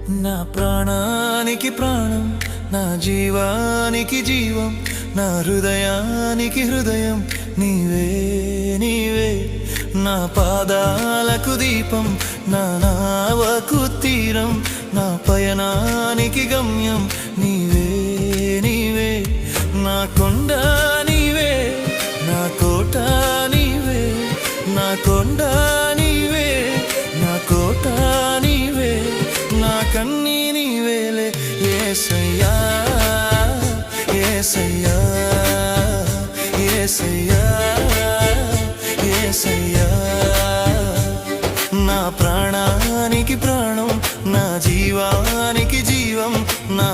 నా ప్రాణానికి ప్రాణం, నా జీవానికి జీవం, నా హృదయానికి హృదయం నీవే నీవే. నా పాదాలకు దీపం, నా నావకు తీరం, నా పయనానికి గమ్యం నీవే నీవే. నా కొండ నీవే, నా కోట నీవే, నా కొండ నీవే, నా కోట నీవే, నా కన్నీ నీవేలే యేసయ్యా యేసయ్యా యేసయ్యా యేసయ్యా. నా ప్రాణానికి ప్రాణం, నా జీవానికి జీవం, నా